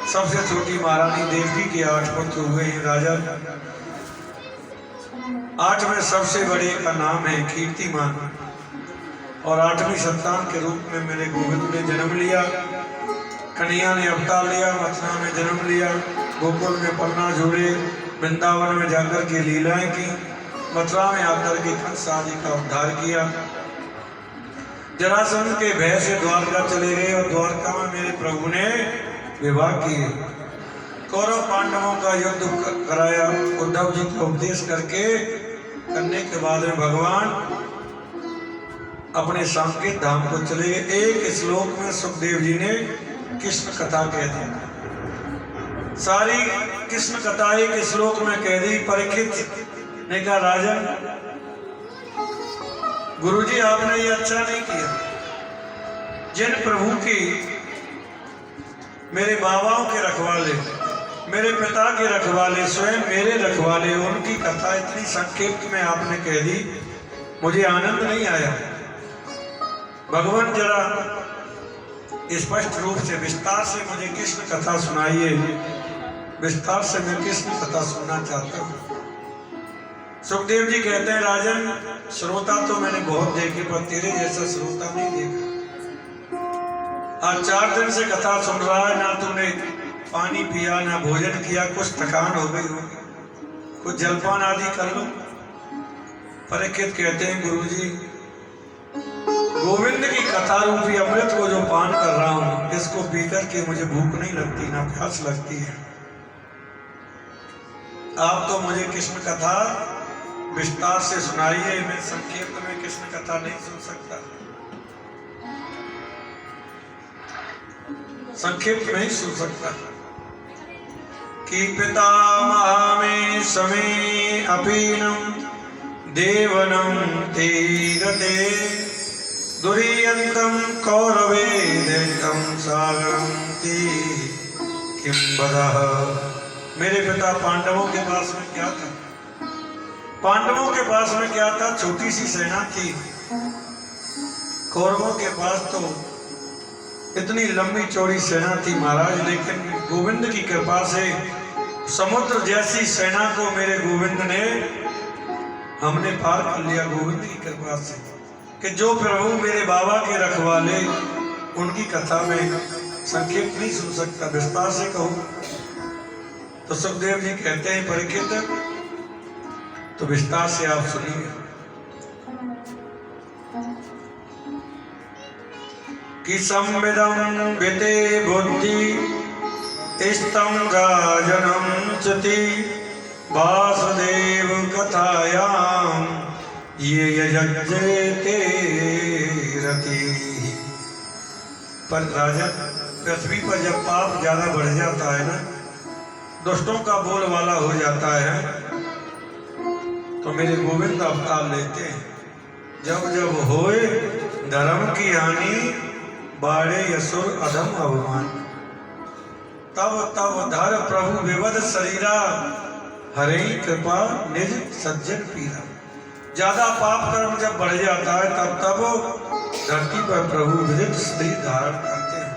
सबसे छोटी महारानी देवकी के 8 पुत्र हुए हैं राजा। 8 में सबसे बड़े का नाम है कीर्तिमान और 8वीं संतान के रूप में मेरे गोविंद ने जन्म लिया। कन्हैया ने अवतार लिया, मथुरा में जन्म लिया, गोकुल में पन्ना झूले, वृंदावन में जाकर के लीलाएं की, मथुरा में आकर के कंस आदि का उद्धार किया। जरासंध के भय से द्वारका चले गए और द्वारका में मेरे प्रभु ने विवाह किए। कौरव पांडवों का युद्ध कराया, उद्धव जी का उपदेश करके करने के बाद में भगवान अपने साकेत धाम को चले गए। एक श्लोक में सुखदेव जी ने कृष्ण कथा कह दी, सारी कृष्ण कथा एक श्लोक में कह दी। परीक्षित ने कहा राजन गुरुजी आपने ये अच्छा नहीं किया। जिन प्रभु की मेरे बाबाओं के रखवाले, मेरे पिता के रखवाले, स्वयं मेरे रखवाले, उनकी कथा इतनी संक्षेप में आपने कह दी, मुझे आनंद नहीं आया। भगवान जरा स्पष्ट रूप से विस्तार से मुझे कृष्ण कथा सुनाइए, विस्तार से मैं कृष्ण कथा सुनना चाहता हूँ। सुखदेव जी कहते हैं राजन श्रोता तो मैंने बहुत देखे पर तेरे जैसा श्रोता नहीं देखा। आज 4 दिन से कथा सुन रहा है, ना तुमने पानी पिया ना भोजन किया, कुछ थकान हो गई होगी, कुछ जलपान आदि कर लो। परीक्षित कहते हैं गुरुजी गोविंद की कथा रूपी अमृत को जो पान कर रहा हूं, इसको पीकर के मुझे भूख नहीं लगती ना प्यास लगती है। आप तो मुझे कृष्ण कथा विस्तार से सुनाइए, मैं संक्षेप में कृष्ण कथा नहीं सुन सकता, संक्षेप में ही सुन सकता। कि पितामह में समय अपीनम देवनम ते गते दुरीयंतम कौरवे दैतम सागरम ते किम बदः। मेरे पिता पांडवों के पास में क्या था? पांडवों के पास में क्या था? छोटी सी सेना थी। कौरवों के पास तो इतनी लंबी चौड़ी सेना थी महाराज, लेकिन गोविंद की कृपा से समुद्र जैसी सेना को मेरे गोविंद ने हमने पार कर लिया। गोविंद की कृपा से कि जो प्रभु मेरे बाबा के रखवाले, उनकी कथा में संक्षेप नहीं सुन सकता, विस्तार से कहूं तो सुखदेव जी कहते हैं परीक्षित तो विस्तार से आप सुनिए। कि संविदं विते बुद्धि स्तम राजनम चति वासुदेव कथायाम ये यजते रति। पर राजन पृथ्वी पर जब पाप ज्यादा बढ़ जाता है ना, दुष्टों का बोलबाला हो जाता है, तो मेरे गोविंद अवतार लेते हैं। जब जब होए धर्म की हानि बाड़े यसुर अधम अवमान, तब तब धर प्रभु विवद शरीरा हरे कृपा निज सज्जन पीरा। ज्यादा पाप कर्म जब बढ़ जाता है तब तब धरती पर प्रभु विदित शरीर धारण करते हैं।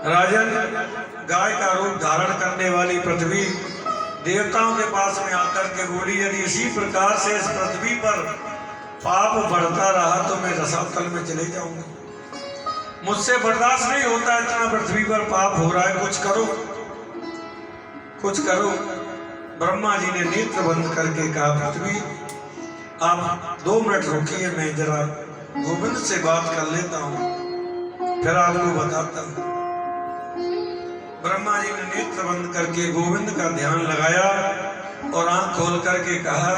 राजन गाय का रूप धारण करने वाली पृथ्वी देवताओं के पास में आकर के बोली यदि इसी प्रकार से इस पृथ्वी पर पाप बढ़ता रहा तो मैं रसातल में चले जाऊंगा। मुझसे बर्दाश्त नहीं होता इतना पृथ्वी पर पाप हो रहा है, कुछ करो कुछ करो। ब्रह्मा जी ने नेत्र बंद करके कहा पृथ्वी आप 2 मिनट रुकिए, मैं जरा गोविंद से बात कर लेता हूँ, फिर आपको बताता हूँ। ब्रह्मा जी ने नेत्र बंद करके गोविंद का ध्यान लगाया और आंख खोल करके कहा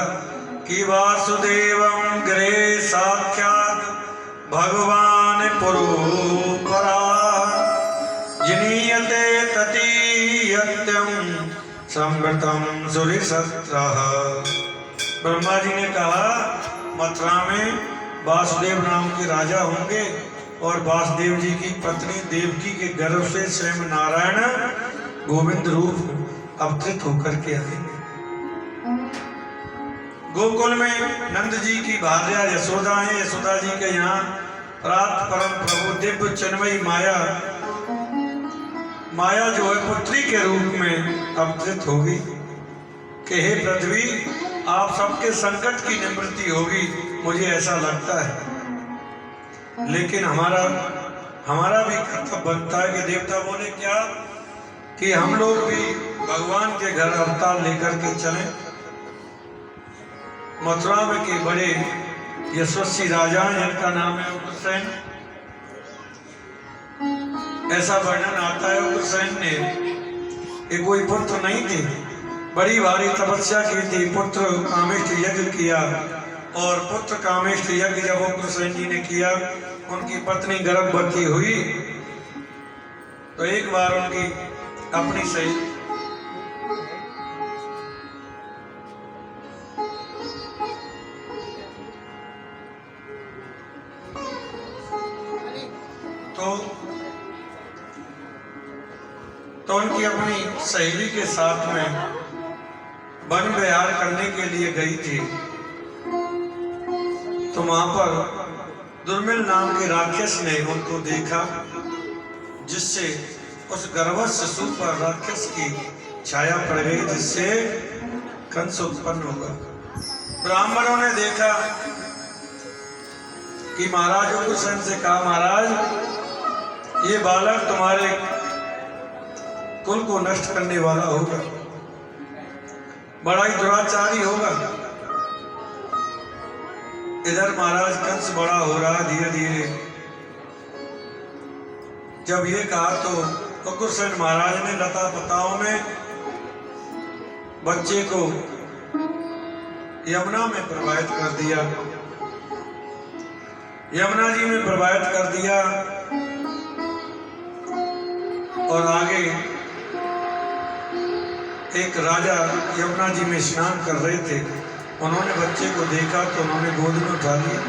कि वासुदेवं गृहे साक्षात भगवान पुरोपरा जिनीयते ततीयत्यं संवृतम सुरिसत्रः। ब्रह्मा जी ने कहा मथुरा में वासुदेव नाम के राजा होंगे और वासुदेव जी की पत्नी देवकी के गर्भ से स्वयं नारायण गोविंद रूप अवतरित होकर के आएंगे। गोकुल में नंद जी की भार्या यशोदा है। यशोदा जी के यहाँ रात परम प्रभु दिव्य चिन्मयी माया माया जो है पुत्री के रूप में अवतरित होगी कि हे पृथ्वी, आप सबके संकट की निवृत्ति होगी, मुझे ऐसा लगता है। लेकिन हमारा भी कर्तव्य बनता है कि देवता बोले क्या कि हम लोग भी भगवान के घर अवतार लेकर के चलें। मथुरा में के बड़े यशस्वी राजा जिनका नाम है उग्रसेन, ऐसा वर्णन आता है उग्रसेन ने कि कोई पुत्र नहीं थे, बड़ी भारी तपस्या की थी, पुत्र कामेष्ट यज्ञ किया, और पुत्र कामेष्ट यज्ञ जब उग्रसेन जी ने किया, उनकी पत्नी गर्भवती हुई तो एक बार उनकी अपनी सही तो उनकी अपनी सहेली के साथ में वन विहार करने के लिए गई थी। तो वहां पर दुर्मिल नाम के राक्षस ने उनको देखा, जिससे उस गर्भस्थ शिशु पर राक्षस की छाया पड़ गई, जिससे कंस उत्पन्न हुआ। ब्राह्मणों ने देखा कि महाराज उग्रसेन से कहा, महाराज ये बालक तुम्हारे कुल को नष्ट करने वाला होगा, बड़ा ही दुराचारी होगा। इधर महाराज कंस बड़ा हो रहा धीरे धीरे। जब ये कहा तो उग्रसेन महाराज ने लता पताओं में बच्चे को यमुना में प्रवाहित कर दिया, यमुना जी में प्रवाहित कर दिया। और आगे एक राजा यमुना जी में स्नान कर रहे थे, उन्होंने बच्चे को देखा तो उन्होंने गोद में उठा लिया,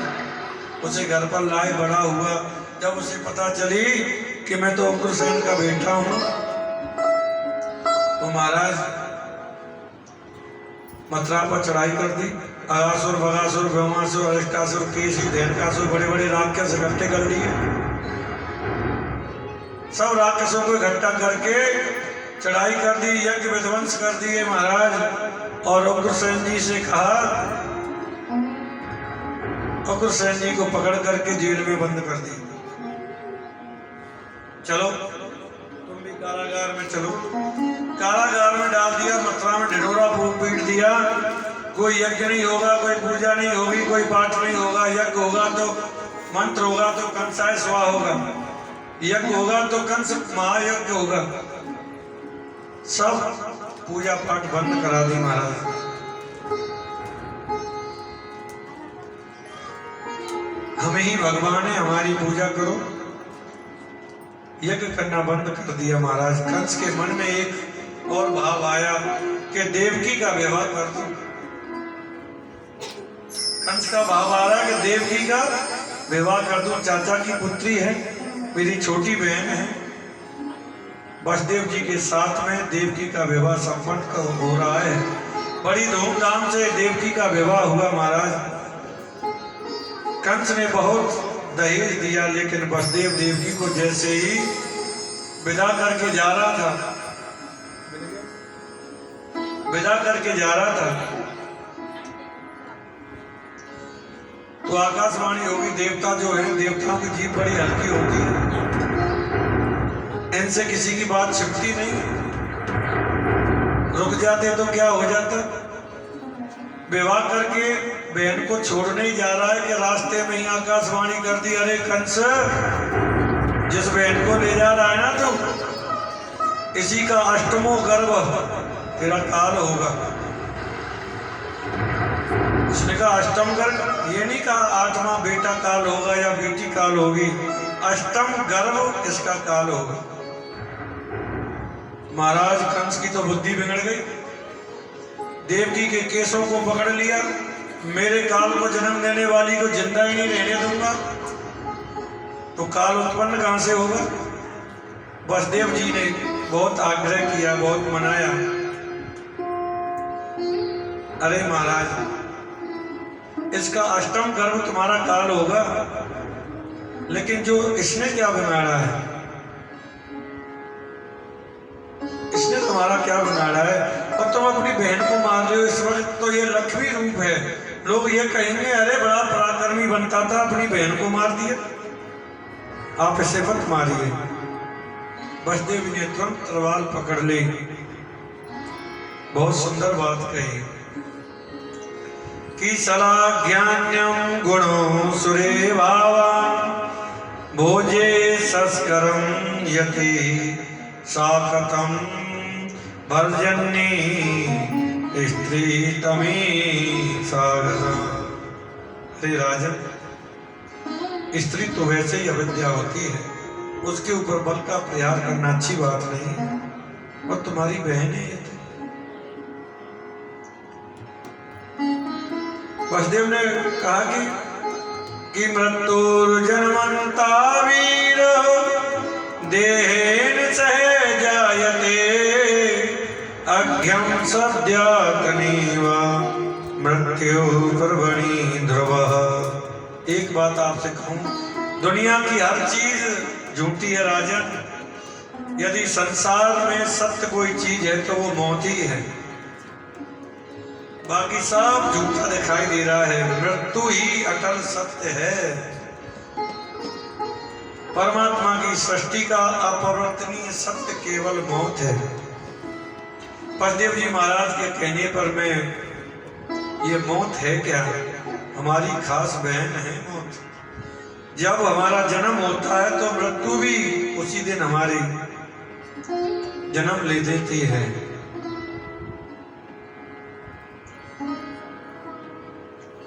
उसे घर पर लाए, बड़ा हुआ। जब उसे पता चली कि मैं तो उग्रसेन का बेटा हूं, तो महाराज मथुरा पर चढ़ाई कर दी। अगासुर, बगासुर, ब्रह्मासुर, अरिष्टासुर, केसी, धेनुकासुर, बड़े बड़े राक्षस इकट्ठे कर लिए। सब राक्षसों को इकट्ठा करके चढ़ाई कर दी, यज्ञ विध्वंस कर दिए महाराज। और उग्रसेन जी से कहा, उग्रसेन जी को पकड़ करके जेल में बंद कर दी। चलो तुम भी कारागार में चलो। कारागार में डाल दिया, मथुरा में ढिढोरा पीट दिया। कोई यज्ञ नहीं होगा, कोई पूजा नहीं होगी, कोई पाठ नहीं होगा। यज्ञ होगा तो मंत्र होगा तो कंसाय स्वाहा होगा, यज्ञ होगा तो कंस महायज्ञ होगा। सब पूजा पाठ बंद करा दी महाराज। हमें ही भगवान है, हमारी पूजा करो। यज्ञ करना बंद कर दिया महाराज। कंस के मन में एक और भाव आया कि देवकी का विवाह कर दूं। कंस का भाव आ रहा है कि देवकी का विवाह कर दूं, चाचा की पुत्री है, मेरी छोटी बहन है। वसुदेव जी के साथ में देवकी का विवाह संपन्न हो रहा है। बड़ी धूमधाम से देवकी का विवाह हुआ महाराज। कंस ने बहुत दहेज दिया, लेकिन वसुदेव देवकी को जैसे ही विदा करके जा रहा था, तो आकाशवाणी होगी। देवता जो है, देवताओं की जीभ बड़ी हल्की होती है, इनसे किसी की बात छिपती नहीं। रुक जाते तो क्या हो जाता। विवाह करके बहन को छोड़ने ही जा रहा है कि रास्ते में ही आकाशवाणी कर दी, अरे कंस, जिस बहन को ले जा रहा है ना तो इसी का अष्टमो गर्भ तेरा काल होगा। उसने कहा अष्टम गर्भ, ये नहीं कहा आठवां बेटा काल होगा या बेटी काल होगी, अष्टम गर्भ इसका काल होगा। महाराज कंस की तो बुद्धि बिगड़ गई। देवकी के केसों को पकड़ लिया, मेरे काल को जन्म देने वाली को जिंदा ही नहीं रहने दूंगा, तो काल उत्पन्न कहां से होगा। वसुदेव जी ने बहुत आग्रह किया, बहुत मनाया, अरे महाराज इसका अष्टम गर्भ तुम्हारा काल होगा, लेकिन जो इसने क्या बिगाड़ा है, तुम्हारा क्या बिगाड़ा है, और तुम अपनी बहन को मार रहे हो इस वक्त, तो ये लक्ष्मी रूप है। लोग ये कहेंगे अरे बड़ा पराक्रमी बनता था, अपनी बहन को मार दिया। आप इसे मत मारिए। वसुदेव ने तुरंत तलवार पकड़ ली। बहुत सुंदर बात कही कि सलाज्ञान्यम गुणो सुरे भावा भोजे संस्करम यति साकतम भर्जन्नी स्त्री तमी सागरा। अरे राजन, स्त्री तो वैसे ही अविद्या होती है, उसके ऊपर बल का प्रहार करना अच्छी बात नहीं है, और तुम्हारी बहन है ये तो। वसुदेव ने कहा कि मृत्युर्जन्मन्ता वीर देहेन सहे जायते अघ्यं सद्यातनीवा मृत्यु पर्वणि ध्रुवः। एक बात आपसे कहूं, दुनिया की हर चीज झूठी है राजन। यदि संसार में सत्य कोई चीज है तो वो मौत ही है, बाकी सब झूठा दिखाई दे रहा है। मृत्यु ही अटल सत्य है। परमात्मा की सृष्टि का अपरिवर्तनीय सत्य केवल मौत है। वसुदेव जी महाराज के कहने पर मैं, ये मौत है क्या? हमारी खास बहन है मौत। जब हमारा जन्म होता है तो मृत्यु भी उसी दिन हमारी जन्म ले देती है।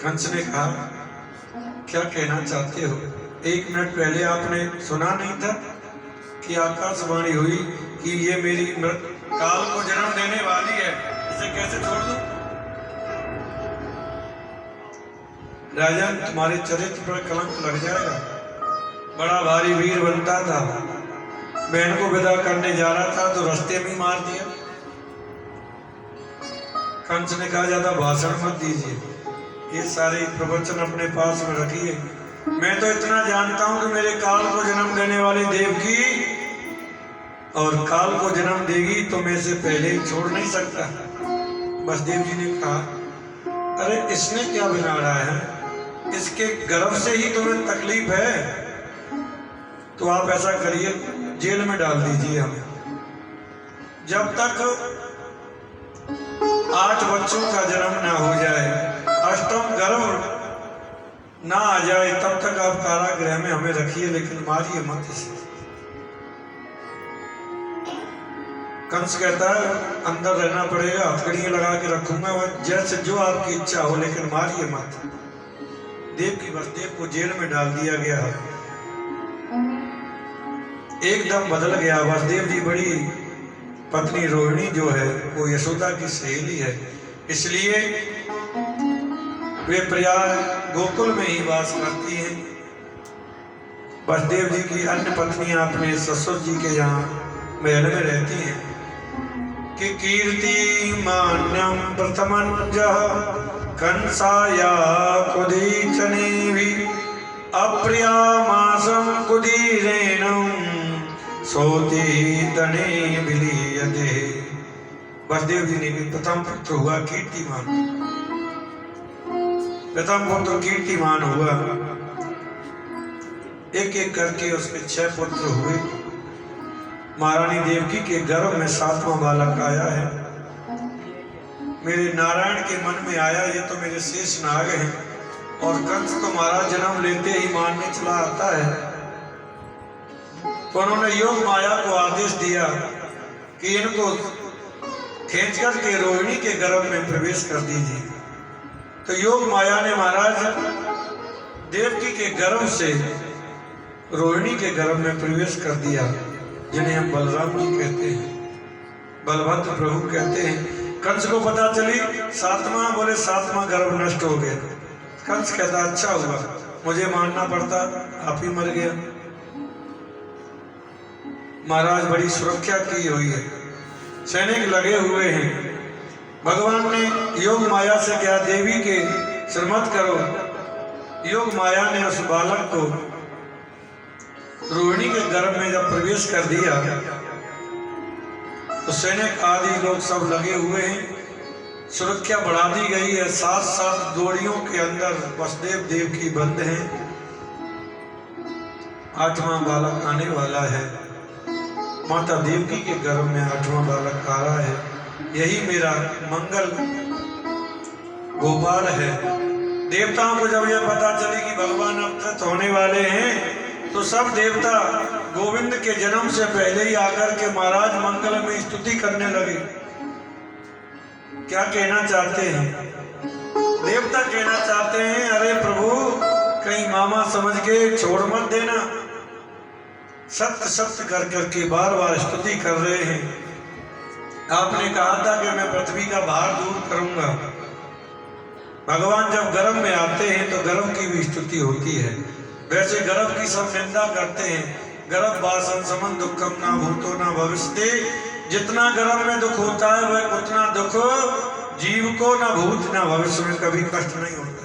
कंस ने कहा, क्या कहना चाहते हो? 1 मिनट पहले आपने सुना नहीं था कि आकाशवाणी हुई कि ये मेरी काल को जन्म देने वाली है, इसे कैसे छोड़ दूं? राजन, तुम्हारे चरित्र पर कलंक लग जाएगा। बड़ा भारी वीर बनता था, बहन को विदा करने जा रहा था तो रास्ते में मार दिया। कंस ने कहा, ज्यादा भाषण मत दीजिए, ये सारे प्रवचन अपने पास में रखिए। मैं तो इतना जानता हूं कि मेरे काल को जन्म देने वाली देवकी और काल को जन्म देगी तो मैं इसे पहले ही छोड़ नहीं सकता। वसुदेव जी ने कहा, अरे इसने क्या बिगाड़ा है? इसके गर्भ से ही तुम्हें तकलीफ है, तो आप ऐसा करिए, जेल में डाल दीजिए हमें। जब तक 8 बच्चों का जन्म ना हो जाए, 8वां गर्भ ना आ जाए, तब तक आप कारागृह में हमें रखिए, लेकिन मारिए मत इसे। कंस कहता है, अंदर रहना पड़ेगा, हथकड़ियां लगा के रखूंगा, वह जैसे जो आपकी इच्छा हो, लेकिन मारिए मत। वसुदेव को जेल में डाल दिया गया। एकदम बदल गया। वसुदेव जी बड़ी पत्नी रोहिणी जो है वो यशोदा की सहेली है, इसलिए वे प्रयाग गोकुल में ही वास करती हैं। वसुदेव जी की अन्य पत्नियां अपने ससुर जी के यहाँ महल में रहती हैं। कि कीर्ति मान्यम प्रथमंजः कंसाया कुदीचने भी अप्रिया मासम कुदीरेणम सोती तने विलीयते। वसुदेव जी ने भी प्रथम पुत्र हुआ कीर्तिमान, प्रथम पुत्र कीर्तिमान हुआ। एक एक करके उसके 6 पुत्र हुए। महारानी देवकी के गर्भ में 7वां बालक आया है। मेरे नारायण के मन में आया, ये तो मेरे शेष नाग हैं, और कंस तो महाराज जन्म लेते ही मारने चला आता है। तो उन्होंने योग माया को आदेश दिया कि इनको खींच करके रोहिणी के गर्भ में प्रवेश कर दीजिए। तो योग माया ने महाराज देवकी के गर्भ से रोहिणी के गर्भ में प्रवेश कर दिया, जिन्हें हम बलराम जी कहते हैं, बलभद्र प्रभु कहते हैं। कंस को पता चली 7वां, बोले 7वां गर्भ नष्ट हो गया। कंस कहता, अच्छा हुआ, मुझे मानना पड़ता, आप ही मर गया। महाराज बड़ी सुरक्षा की हुई है, सैनिक लगे हुए हैं। भगवान ने योग माया से क्या, देवी के श्रीमत करो। योग माया ने उस बालक को रोहिणी के गर्भ में जब प्रवेश कर दिया तो सैनिक आदि लोग सब लगे हुए हैं, सुरक्षा बढ़ा दी गई है। 7-7 जोड़ियों के अंदर वसुदेव देव की बंद है। 8वां बालक आने वाला है। माता देवकी के गर्भ में 8वां बालक आ रहा है। यही मेरा मंगल गोपाल है। देवताओं को जब यह पता चले कि भगवान अवतरित होने वाले हैं तो सब देवता गोविंद के जन्म से पहले ही आकर के महाराज मंगल में स्तुति करने लगे। क्या कहना चाहते हैं? देवता कहना चाहते हैं, अरे प्रभु कहीं मामा समझ के छोड़ मत देना। सत्य सत्य कर करके बार बार स्तुति कर रहे हैं। आपने कहा था कि मैं पृथ्वी का भार दूर करूंगा। भगवान जब गर्भ में आते हैं तो गर्भ की भी स्तुति होती है। वैसे गर्भ की सब निंदा करते हैं। गर्भ वासन समन दुखम ना भूतो ना भविष्यति। जितना गर्भ में दुख होता है वह उतना दुख जीव को ना भूत ना भविष्य में कभी कष्ट नहीं होता।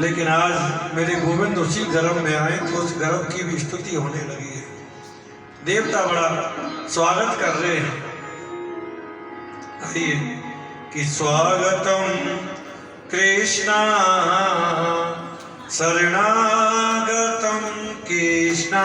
लेकिन आज मेरे गोविंद उसी गर्भ में आए तो उस गर्भ की भी स्तुति होने लगी है। देवता बड़ा स्वागत कर रहे हैं। आइए कि स्वागतम कृष्णा शरणागतम कृष्णा